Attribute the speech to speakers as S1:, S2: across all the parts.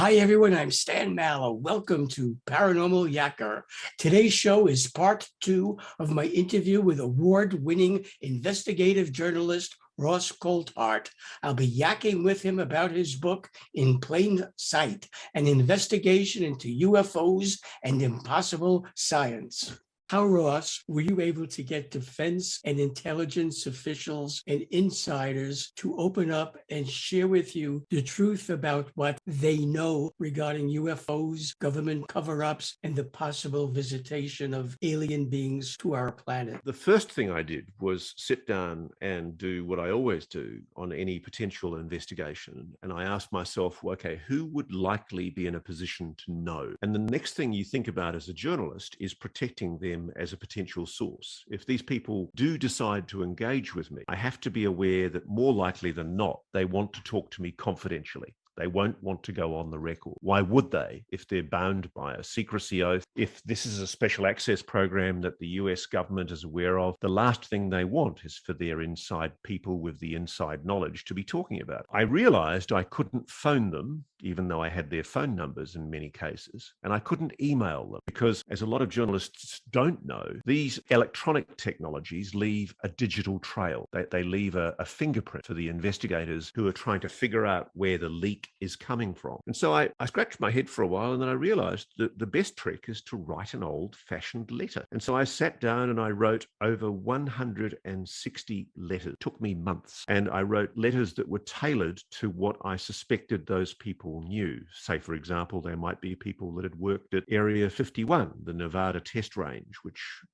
S1: Hi, everyone. I'm Stan Mallow. Welcome to Paranormal Yacker. Today's show is part two of my interview with award-winning investigative journalist Ross Coulthart. I'll be yakking with him about his book, In Plain Sight, an investigation into UFOs and impossible science. How, Ross, were you able to get defense and intelligence officials and insiders to open up and share with you the truth about what they know regarding UFOs, government cover-ups, and the possible visitation of alien beings to our planet?
S2: The first thing I did was sit down and do what I always do on any potential investigation. And I asked myself, well, okay, who would likely be in a position to know? And the next thing you think about as a journalist is protecting them as a potential source. If these people do decide to engage with me, I have to be aware that more likely than not, they want to talk to me confidentially. They won't want to go on the record. Why would they if they're bound by a secrecy oath? If this is a special access program that the US government is aware of, the last thing they want is for their inside people with the inside knowledge to be talking about. I realized I couldn't phone them, even though I had their phone numbers in many cases, and I couldn't email them because, as a lot of journalists don't know, these electronic technologies leave a digital trail. They leave a fingerprint for the investigators who are trying to figure out where the leak is coming from. And so I scratched my head for a while, and then I realized that the best trick is to write an old-fashioned letter. And so I sat down and I wrote over 160 letters. It took me months. And I wrote letters that were tailored to what I suspected those people knew. Say, for example, there might be people that had worked at Area 51, the Nevada test range,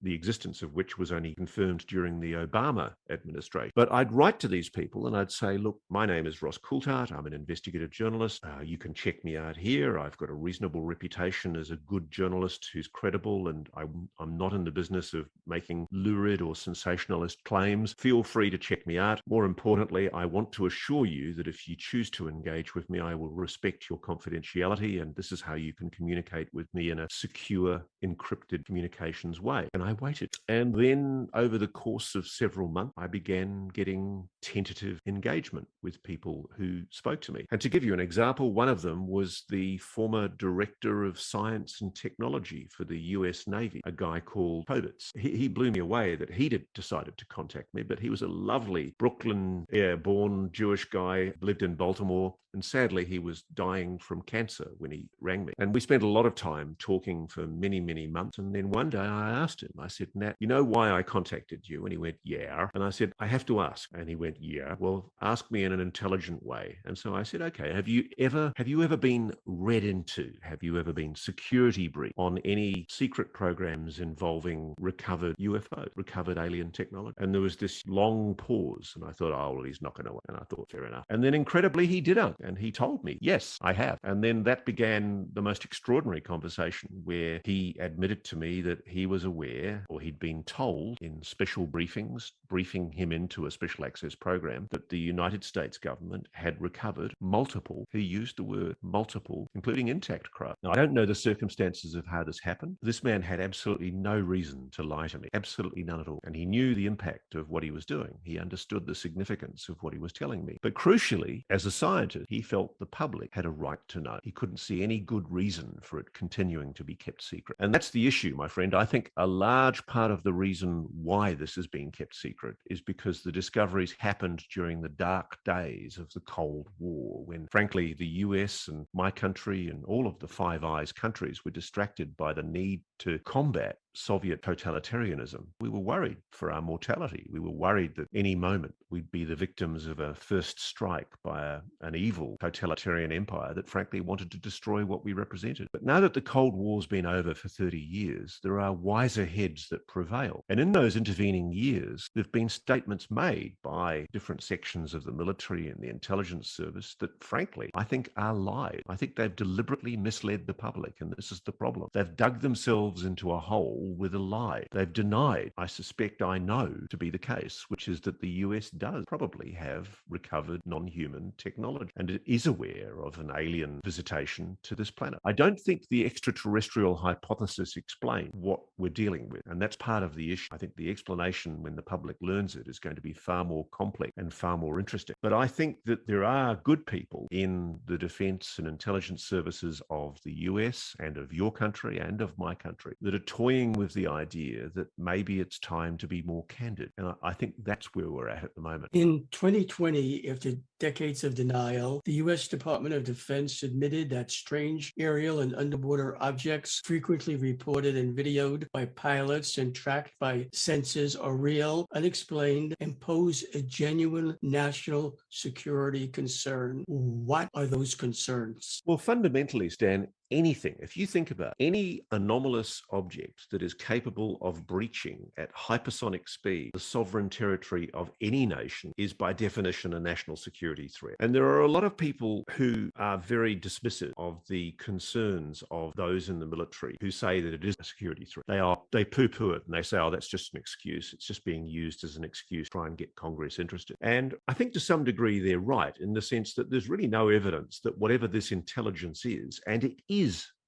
S2: the existence of which was only confirmed during the Obama administration. But I'd write to these people and I'd say, look, my name is Ross Coulthart. I'm an investigative journalist. You can check me out here. I've got a reasonable reputation as a good journalist who's credible, and I'm not in the business of making lurid or sensationalist claims. Feel free to check me out. More importantly, I want to assure you that if you choose to engage with me, I will respect your confidentiality, and this is how you can communicate with me in a secure, encrypted communications way. And I waited. And then over the course of several months, I began getting tentative engagement with people who spoke to me. And to give you an example, one of them was the former director of science and technology for the US Navy, a guy called Kovitz. He blew me away that he'd decided to contact me, but he was a lovely Brooklyn-born Jewish guy, lived in Baltimore, and sadly, he was dying from cancer when he rang me. And we spent a lot of time talking for many, many months. And then one day I asked him, I said, Nat, you know why I contacted you? And he went, yeah. And I said, I have to ask. And he went, yeah. Well, ask me in an intelligent way. And so I said, okay, have you ever been read into? Have you ever been security briefed on any secret programs involving recovered UFO, recovered alien technology? And there was this long pause. And I thought, oh, well, he's not going to. And I thought, fair enough. And then incredibly, he did answer. And he told me, yes, I have. And then that began the most extraordinary conversation where he admitted to me that he was aware, or he'd been told in special briefings, briefing him into a special access program, that the United States government had recovered multiple, he used the word multiple, including intact craft. Now, I don't know the circumstances of how this happened. This man had absolutely no reason to lie to me, absolutely none at all. And he knew the impact of what he was doing. He understood the significance of what he was telling me. But crucially, as a scientist, he felt the public had a right to know. He couldn't see any good reason for it continuing to be kept secret. And that's the issue, my friend. I think a large part of the reason why this is being kept secret is because the discoveries happened during the dark days of the Cold War, when, frankly, the US and my country and all of the Five Eyes countries were distracted by the need to combat Soviet totalitarianism. We were worried for our mortality. We were worried that any moment we'd be the victims of a first strike by an evil totalitarian empire that frankly wanted to destroy what we represented. But now that the Cold War's been over for 30 years, there are wiser heads that prevail. And in those intervening years, there have been statements made by different sections of the military and the intelligence service that frankly, I think are lies. I think they've deliberately misled the public, and this is the problem. They've dug themselves into a hole all with a lie. They've denied, I suspect I know to be the case, which is that the US does probably have recovered non-human technology and it is aware of an alien visitation to this planet. I don't think the extraterrestrial hypothesis explains what we're dealing with, and that's part of the issue. I think the explanation when the public learns it is going to be far more complex and far more interesting. But I think that there are good people in the defense and intelligence services of the US and of your country and of my country that are toying with the idea that maybe it's time to be more candid. And I think that's where we're at the moment.
S1: In 2020, after decades of denial, the U.S. Department of Defense admitted that strange aerial and underwater objects frequently reported and videoed by pilots and tracked by sensors are real, unexplained, and pose a genuine national security concern. What are those concerns?
S2: Well, fundamentally, Stan, anything, if you think about any anomalous object that is capable of breaching at hypersonic speed the sovereign territory of any nation is by definition a national security threat. And there are a lot of people who are very dismissive of the concerns of those in the military who say that it is a security threat. They poo-poo it and they say, oh, that's just an excuse. It's just being used as an excuse to try and get Congress interested. And I think to some degree they're right in the sense that there's really no evidence that whatever this intelligence is, and it is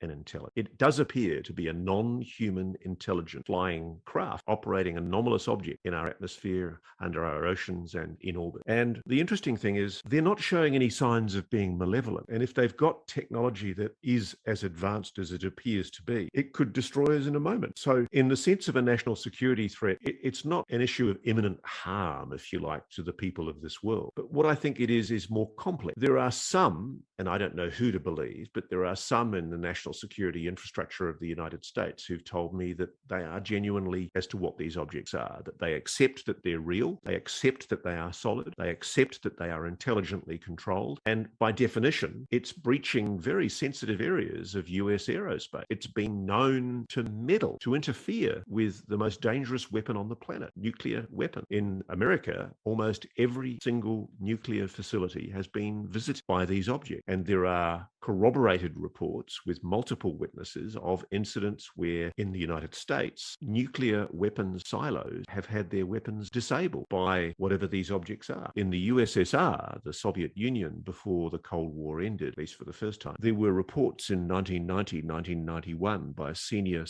S2: an intelligence. It does appear to be a non-human intelligent flying craft operating an anomalous object in our atmosphere, under our oceans and in orbit. And the interesting thing is they're not showing any signs of being malevolent. And if they've got technology that is as advanced as it appears to be, it could destroy us in a moment. So in the sense of a national security threat, it's not an issue of imminent harm, if you like, to the people of this world. But what I think it is more complex. There are some, and I don't know who to believe, but there are some in the national security infrastructure of the United States who've told me that they are genuinely as to what these objects are, that they accept that they're real, they accept that they are solid, they accept that they are intelligently controlled, and by definition, it's breaching very sensitive areas of US aerospace. It's been known to meddle, to interfere with the most dangerous weapon on the planet, nuclear weapon. In America, almost every single nuclear facility has been visited by these objects, and there are corroborated reports with multiple witnesses of incidents where in the United States, nuclear weapons silos have had their weapons disabled by whatever these objects are. In the USSR, the Soviet Union, before the Cold War ended, at least for the first time, there were reports in 1990, 1991 by senior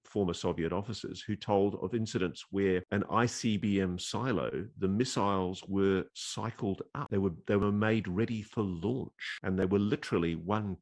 S2: former Soviet officers who told of incidents where an ICBM silo, the missiles were cycled up. They were made ready for launch, and they were literally one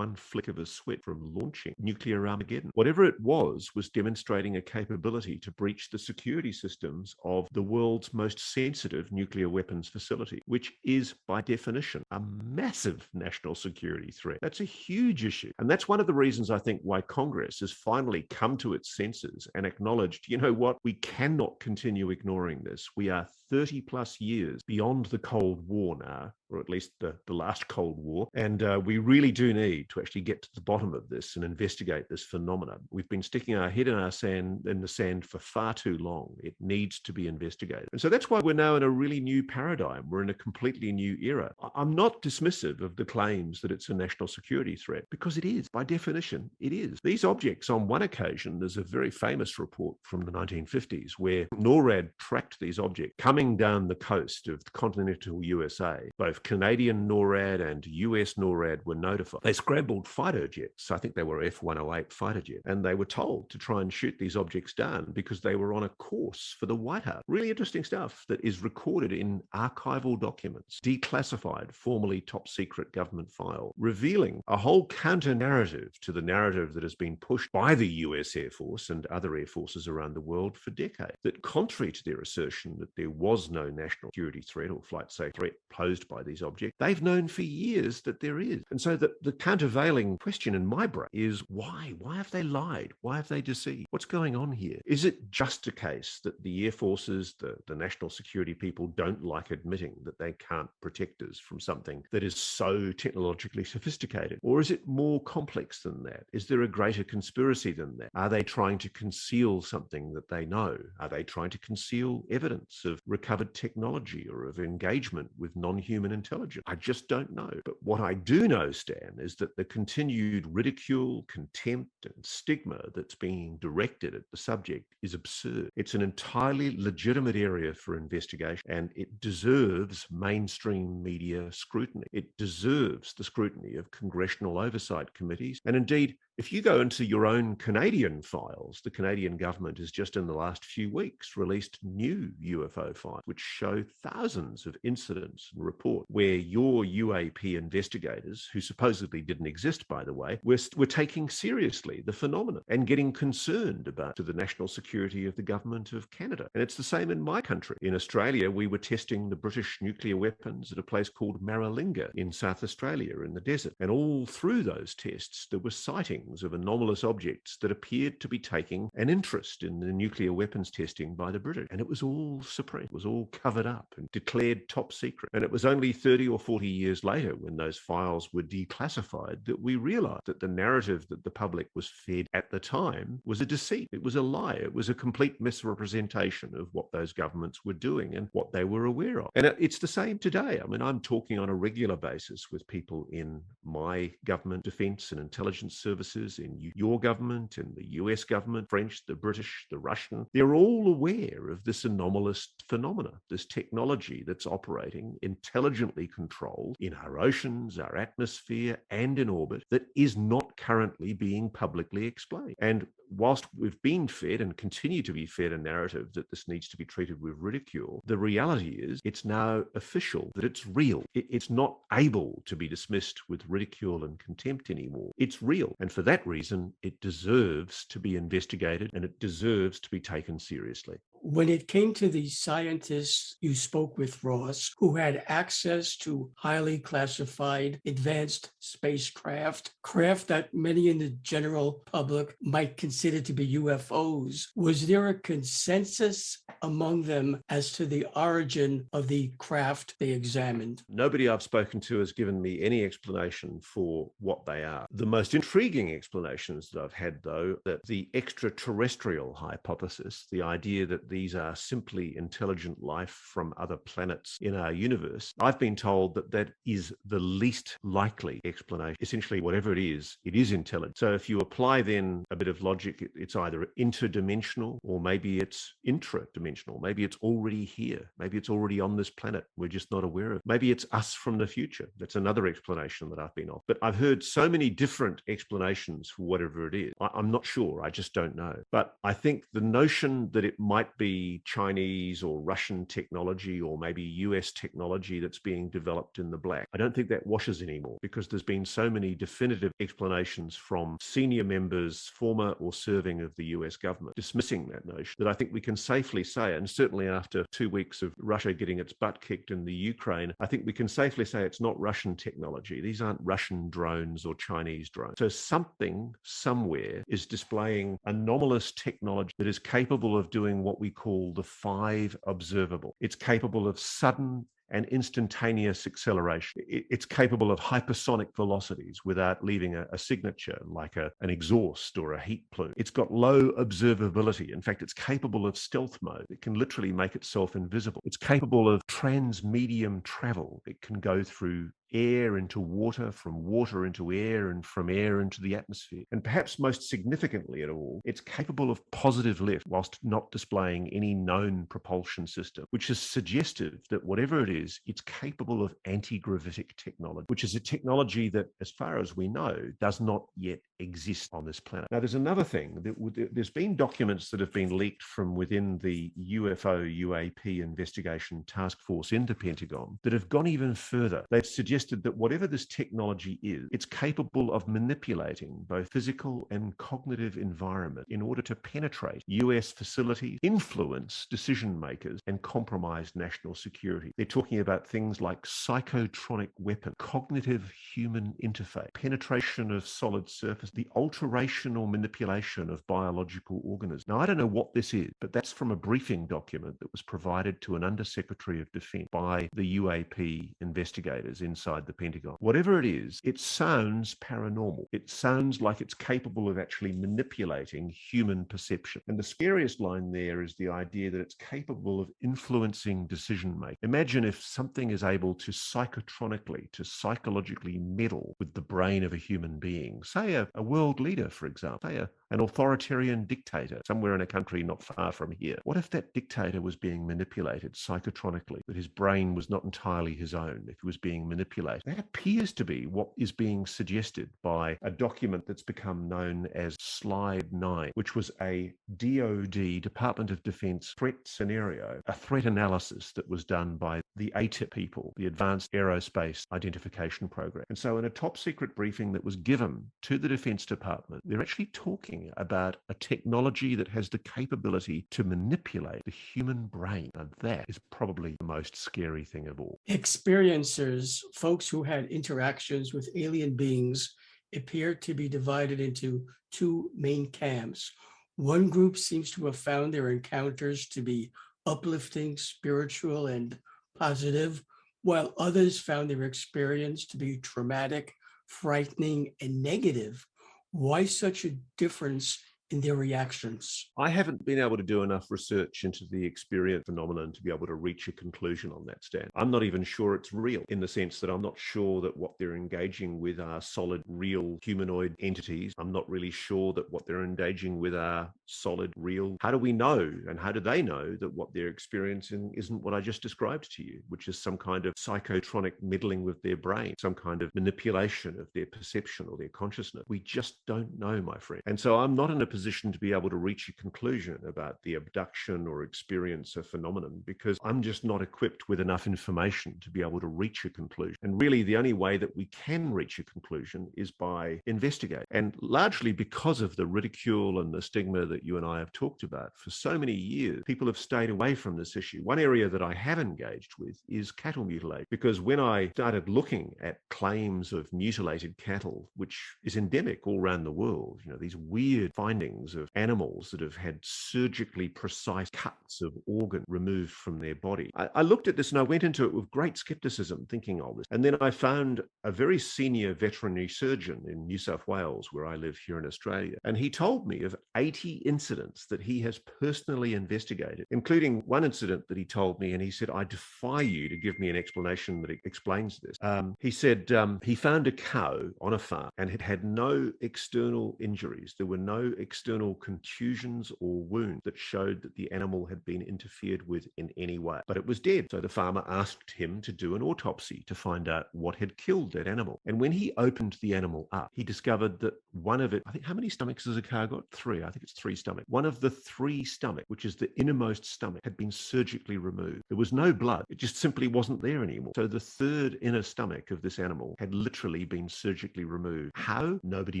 S2: flick of a switch from launching nuclear Armageddon. Whatever it was demonstrating a capability to breach the security systems of the world's most sensitive nuclear weapons facility, which is by definition a massive national security threat. That's a huge issue. And that's one of the reasons I think why Congress has finally come to its senses and acknowledged, you know what, we cannot continue ignoring this. We are 30 plus years beyond the Cold War now, or at least the last Cold War. And we really do need to actually get to the bottom of this and investigate this phenomenon. We've been sticking our head in the sand for far too long. It needs to be investigated. And so that's why we're now in a really new paradigm. We're in a completely new era. I'm not dismissive of the claims that it's a national security threat, because it is. By definition, it is. These objects, on one occasion, there's a very famous report from the 1950s where NORAD tracked these objects coming down the coast of the continental USA. Both Canadian NORAD and US NORAD were notified. They scrambled fighter jets. I think they were F-108 fighter jets. And they were told to try and shoot these objects down because they were on a course for the White House. Really interesting stuff that is recorded in archival documents, declassified, formerly top secret government file, revealing a whole counter narrative to the narrative that has been pushed by the US Air Force and other air forces around the world for decades. That contrary to their assertion that there was no national security threat or flight safety threat posed by these objects, they've known for years that there is. And so the countervailing question in my brain is why? Why have they lied? Why have they deceived? What's going on here? Is it just a case that the air forces, the national security people don't like admitting that they can't protect us from something that is so technologically sophisticated? Or is it more complex than that? Is there a greater conspiracy than that? Are they trying to conceal something that they know? Are they trying to conceal evidence of recovered technology or of engagement with non-human intelligence? I just don't know. But what I do know, Stan, is that the continued ridicule, contempt, and stigma that's being directed at the subject is absurd. It's an entirely legitimate area for investigation, and it deserves mainstream media scrutiny. It deserves the scrutiny of congressional oversight committees. And indeed, if you go into your own Canadian files, the Canadian government has just in the last few weeks released new UFO files, which show thousands of incidents and reports where your UAP investigators, who supposedly didn't exist, by the way, were taking seriously the phenomenon and getting concerned about the national security of the government of Canada. And it's the same in my country. In Australia, we were testing the British nuclear weapons at a place called Maralinga in South Australia in the desert. And all through those tests, there were sightings of anomalous objects that appeared to be taking an interest in the nuclear weapons testing by the British. And it was all suppressed, it was all covered up and declared top secret. And it was only 30 or 40 years later, when those files were declassified, that we realized that the narrative that the public was fed at the time was a deceit. It was a lie. It was a complete misrepresentation of what those governments were doing and what they were aware of. And it's the same today. I mean, I'm talking on a regular basis with people in my government, defense and intelligence services, in your government, in the US government, French, the British, the Russian. They're all aware of this anomalous phenomena, this technology that's operating intelligently controlled in our oceans, our atmosphere, and in orbit that is not currently being publicly explained. And whilst we've been fed and continue to be fed a narrative that this needs to be treated with ridicule, the reality is it's now official that it's real. It's not able to be dismissed with ridicule and contempt anymore. It's real. And for that reason, it deserves to be investigated and it deserves to be taken seriously.
S1: When it came to the scientists you spoke with, Ross, who had access to highly classified advanced spacecraft, craft that many in the general public might consider to be UFOs, was there a consensus among them as to the origin of the craft they examined?
S2: Nobody I've spoken to has given me any explanation for what they are. The most intriguing explanations that I've had, though, that the extraterrestrial hypothesis, the idea that these are simply intelligent life from other planets in our universe, I've been told that that is the least likely explanation. Essentially, whatever it is intelligent. So if you apply then a bit of logic, it's either interdimensional or maybe it's intradimensional. Maybe it's already here. Maybe it's already on this planet. We're just not aware of it. Maybe it's us from the future. That's another explanation that I've been offered. But I've heard so many different explanations for whatever it is. I'm not sure. I just don't know. But I think the notion that it might be Chinese or Russian technology or maybe US technology that's being developed in the black, I don't think that washes anymore, because there's been so many definitive explanations from senior members, former or serving of the US government, dismissing that notion, that I think we can safely say, and certainly after 2 weeks of Russia getting its butt kicked in the Ukraine, I think we can safely say it's not Russian technology. These aren't Russian drones or Chinese drones. So something somewhere is displaying anomalous technology that is capable of doing what we call the 5 observable. It's capable of sudden and instantaneous acceleration. It's capable of hypersonic velocities without leaving a signature like an exhaust or a heat plume. It's got low observability. In fact, it's capable of stealth mode. It can literally make itself invisible. It's capable of transmedium travel. It can go through air into water, from water into air, and from air into the atmosphere. And perhaps most significantly at all, it's capable of positive lift whilst not displaying any known propulsion system, which is suggestive that whatever it is, it's capable of anti-gravitic technology, which is a technology that, as far as we know, does not yet exist on this planet. Now, there's another thing. There's been documents that have been leaked from within the UFO UAP investigation task force in the Pentagon that have gone even further. They've suggested that whatever this technology is, it's capable of manipulating both physical and cognitive environment in order to penetrate US facilities, influence decision makers, and compromise national security. They're talking about things like psychotronic weapon, cognitive human interface, penetration of solid surface, the alteration or manipulation of biological organisms. Now, I don't know what this is, but that's from a briefing document that was provided to an Undersecretary of Defense by the UAP investigators in inside the Pentagon. Whatever it is, it sounds paranormal. It sounds like it's capable of actually manipulating human perception. And the scariest line there is the idea that it's capable of influencing decision making. Imagine if something is able to psychotronically, to psychologically meddle with the brain of a human being, say a world leader, for example, say an authoritarian dictator somewhere in a country not far from here. What if that dictator was being manipulated psychotronically, that his brain was not entirely his own, if he was being manipulated? That appears to be what is being suggested by a document that's become known as Slide 9, which was a DoD, Department of Defense threat scenario, a threat analysis that was done by the ATIP people, the Advanced Aerospace Identification Program. And so in a top secret briefing that was given to the Defense Department, they're actually talking about a technology that has the capability to manipulate the human brain. And that is probably the most scary thing of all.
S1: Experiencers, folks who had interactions with alien beings, appear to be divided into two main camps. One group seems to have found their encounters to be uplifting, spiritual, and positive, while others found their experience to be traumatic, frightening, and negative. Why such a difference in their reactions?
S2: I haven't been able to do enough research into the experience phenomenon to be able to reach a conclusion on that, Stan. I'm not even sure it's real, in the sense that I'm not sure that what they're engaging with are solid, real humanoid entities. I'm not really sure that what they're engaging with are solid, real. How do we know, and how do they know that what they're experiencing isn't what I just described to you, which is some kind of psychotronic meddling with their brain, some kind of manipulation of their perception or their consciousness? We just don't know, my friend. And so I'm not in a position to be able to reach a conclusion about the abduction or experience of phenomenon, because I'm just not equipped with enough information to be able to reach a conclusion. And really, the only way that we can reach a conclusion is by investigating. And largely because of the ridicule and the stigma that you and I have talked about for so many years, people have stayed away from this issue. One area that I have engaged with is cattle mutilation, because when I started looking at claims of mutilated cattle, which is endemic all around the world, these weird findings of animals that have had surgically precise cuts of organ removed from their body. I looked at this and I went into it with great skepticism, thinking all this. And then I found a very senior veterinary surgeon in New South Wales, where I live here in Australia. And he told me of 80 incidents that he has personally investigated, including one incident that he told me, and he said, I defy you to give me an explanation that explains this. He said he found a cow on a farm and it had no external injuries. There were no external contusions or wounds that showed that the animal had been interfered with in any way, but it was dead. So the farmer asked him to do an autopsy to find out what had killed that animal. And when he opened the animal up, he discovered that one of it, I think, how many stomachs has a cow got? 3. I think it's 3 stomachs. One of the 3 stomach, which is the innermost stomach, had been surgically removed. There was no blood. It just simply wasn't there anymore. So the 3rd inner stomach of this animal had literally been surgically removed. How? Nobody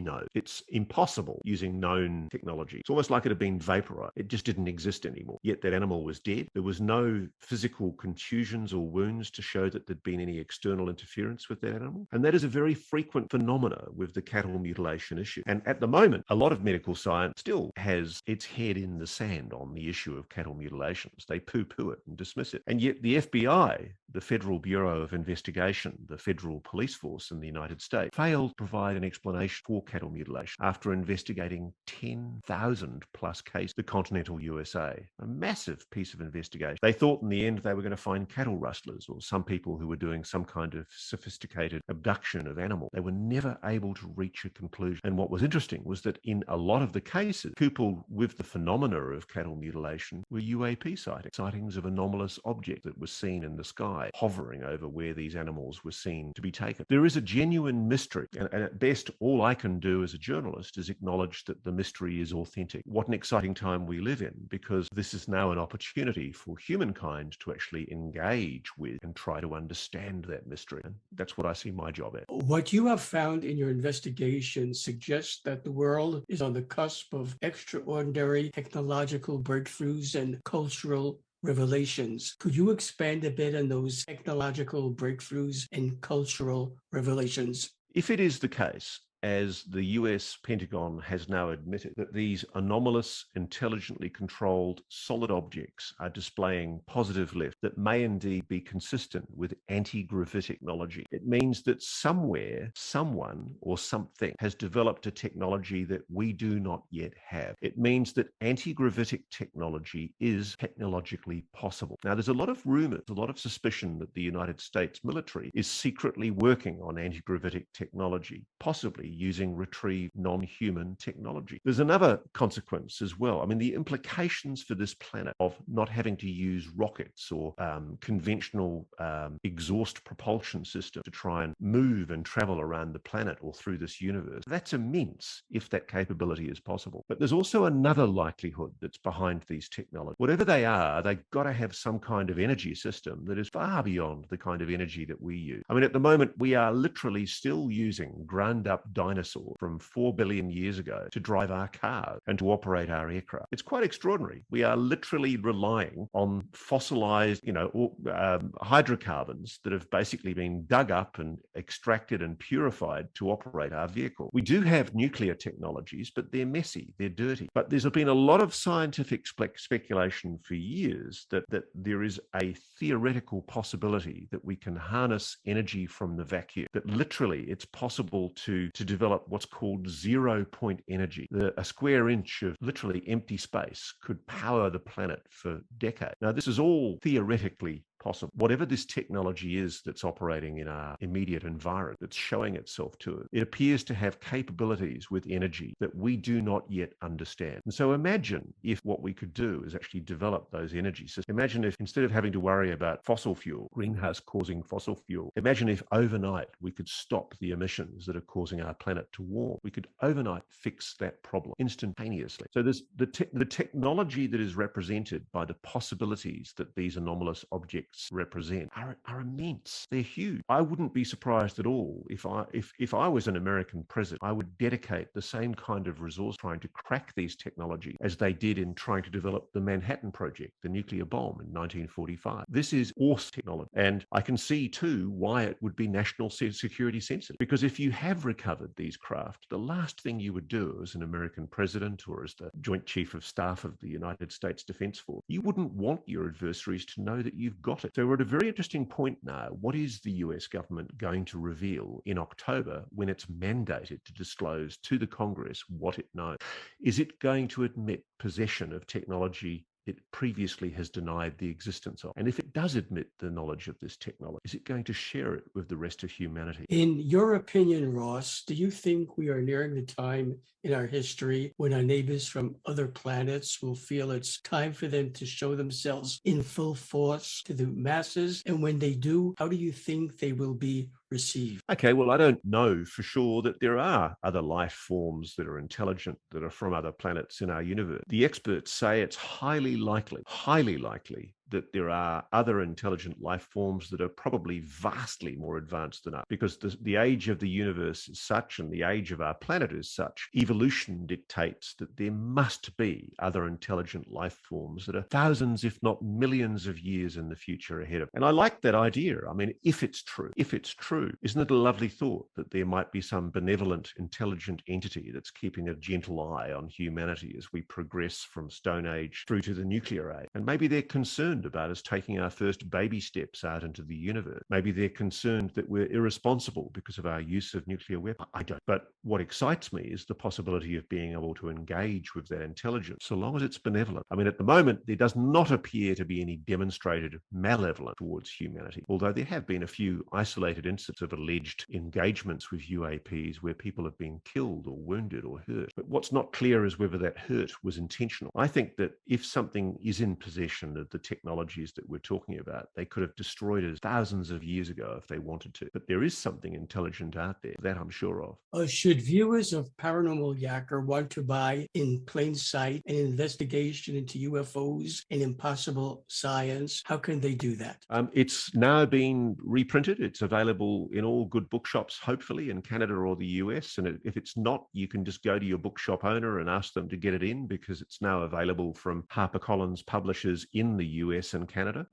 S2: knows. It's impossible using known technology. It's almost like it had been vaporized. It just didn't exist anymore. Yet that animal was dead. There was no physical contusions or wounds to show that there'd been any external interference with that animal. And that is a very frequent phenomena with the cattle mutilation issue. And at the moment, a lot of medical science still has its head in the sand on the issue of cattle mutilations. They poo-poo it and dismiss it. And yet the FBI, the Federal Bureau of Investigation, the federal police force in the United States, failed to provide an explanation for cattle mutilation after investigating 10,000 plus cases, the continental USA, a massive piece of investigation. They thought in the end they were going to find cattle rustlers or some people who were doing some kind of sophisticated abduction of animals. They were never able to reach a conclusion. And what was interesting was that in a lot of the cases, coupled with the phenomena of cattle mutilation, were UAP sightings of anomalous objects that were seen in the sky, hovering over where these animals were seen to be taken. There is a genuine mystery, and at best, all I can do as a journalist is acknowledge that the mystery is authentic. What an exciting time we live in, because this is now an opportunity for humankind to actually engage with and try to understand that mystery. And that's what I see my job at.
S1: What you have found in your investigation suggests that the world is on the cusp of extraordinary technological breakthroughs and cultural revelations. Could you expand a bit on those technological breakthroughs and cultural revelations?
S2: If it is the case, as the US Pentagon has now admitted that these anomalous, intelligently controlled solid objects are displaying positive lift that may indeed be consistent with anti-gravitic technology. It means that somewhere, someone or something has developed a technology that we do not yet have. It means that anti-gravitic technology is technologically possible. Now, there's a lot of rumors, a lot of suspicion that the United States military is secretly working on anti-gravitic technology, possibly using retrieved non-human technology. There's another consequence as well. I mean, the implications for this planet of not having to use rockets or conventional exhaust propulsion system to try and move and travel around the planet or through this universe, that's immense if that capability is possible. But there's also another likelihood that's behind these technologies. Whatever they are, they've got to have some kind of energy system that is far beyond the kind of energy that we use. I mean, at the moment, we are literally still using ground-up dinosaurs from 4 billion years ago to drive our cars and to operate our aircraft. It's quite extraordinary. We are literally relying on fossilized, hydrocarbons that have basically been dug up and extracted and purified to operate our vehicle. We do have nuclear technologies, but they're messy, they're dirty. But there's been a lot of scientific speculation for years that there is a theoretical possibility that we can harness energy from the vacuum, that literally it's possible to develop what's called 0-point energy. A square inch of literally empty space could power the planet for decades. Now, this is all theoretically possible. Whatever this technology is that's operating in our immediate environment, that's showing itself to us, it appears to have capabilities with energy that we do not yet understand. And so imagine if what we could do is actually develop those energy systems. Imagine if instead of having to worry about fossil fuel, greenhouse causing fossil fuel, imagine if overnight we could stop the emissions that are causing our planet to warm. We could overnight fix that problem instantaneously. So there's the technology that is represented by the possibilities that these anomalous objects represent are immense. They're huge. I wouldn't be surprised at all if I was an American president, I would dedicate the same kind of resource trying to crack these technologies as they did in trying to develop the Manhattan Project, the nuclear bomb in 1945. This is awesome technology. And I can see too why it would be national security sensitive. Because if you have recovered these craft, the last thing you would do as an American president or as the Joint Chief of Staff of the United States Defense Force, you wouldn't want your adversaries to know that you've got it. So we're at a very interesting point now. What is the US government going to reveal in October when it's mandated to disclose to the Congress what it knows? Is it going to admit possession of technology it previously has denied the existence of? And if it does admit the knowledge of this technology, is it going to share it with the rest of humanity?
S1: In your opinion, Ross, do you think we are nearing the time in our history when our neighbors from other planets will feel it's time for them to show themselves in full force to the masses? And when they do, how do you think they will be received?
S2: Okay, well, I don't know for sure that there are other life forms that are intelligent that are from other planets in our universe. The experts say it's highly likely that there are other intelligent life forms that are probably vastly more advanced than us, because the age of the universe is such and the age of our planet is such. Evolution dictates that there must be other intelligent life forms that are thousands, if not millions of years in the future ahead of. And I like that idea. I mean, if it's true, isn't it a lovely thought that there might be some benevolent, intelligent entity that's keeping a gentle eye on humanity as we progress from Stone Age through to the nuclear age? And maybe they're concerned about us taking our first baby steps out into the universe. Maybe they're concerned that we're irresponsible because of our use of nuclear weapons. I don't. But what excites me is the possibility of being able to engage with that intelligence, so long as it's benevolent. I mean, at the moment, there does not appear to be any demonstrated malevolence towards humanity, although there have been a few isolated instances of alleged engagements with UAPs where people have been killed or wounded or hurt. But what's not clear is whether that hurt was intentional. I think that if something is in possession of the technologies that we're talking about, they could have destroyed us thousands of years ago if they wanted to. But there is something intelligent out there, that I'm sure of.
S1: Should viewers of Paranormal Yacker want to buy In Plain Sight, an investigation into UFOs and impossible science, how can they do that?
S2: It's now been reprinted. It's available in all good bookshops, hopefully, in Canada or the US. And if it's not, you can just go to your bookshop owner and ask them to get it in, because it's now available from HarperCollins publishers in the US US and Canada.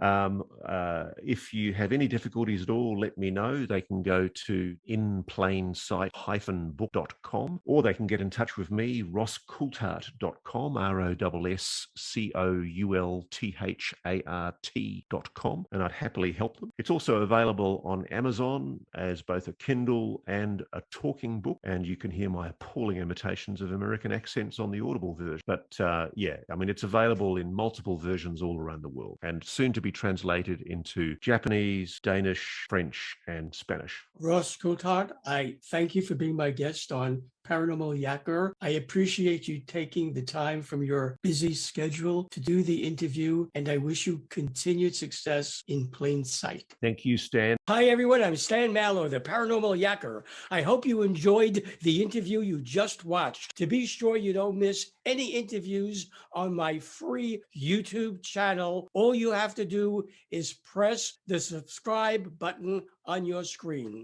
S2: If you have any difficulties at all, let me know. They can go to inplainsight-book.com, or they can get in touch with me, rosscoulthart.com, ROSSCOULTHART.com, and I'd happily help them. It's also available on Amazon as both a Kindle and a talking book, and you can hear my appalling imitations of American accents on the Audible version. But it's available in multiple versions all around the world, and soon to be translated into Japanese, Danish, French, and Spanish.
S1: Ross Coulthart, I thank you for being my guest on Paranormal Yacker. I appreciate you taking the time from your busy schedule to do the interview, and I wish you continued success in plain sight.
S2: Thank you, Stan.
S1: Hi, everyone. I'm Stan Mallow, the Paranormal Yacker. I hope you enjoyed the interview you just watched. To be sure you don't miss any interviews on my free YouTube channel, all you have to do is press the subscribe button on your screen.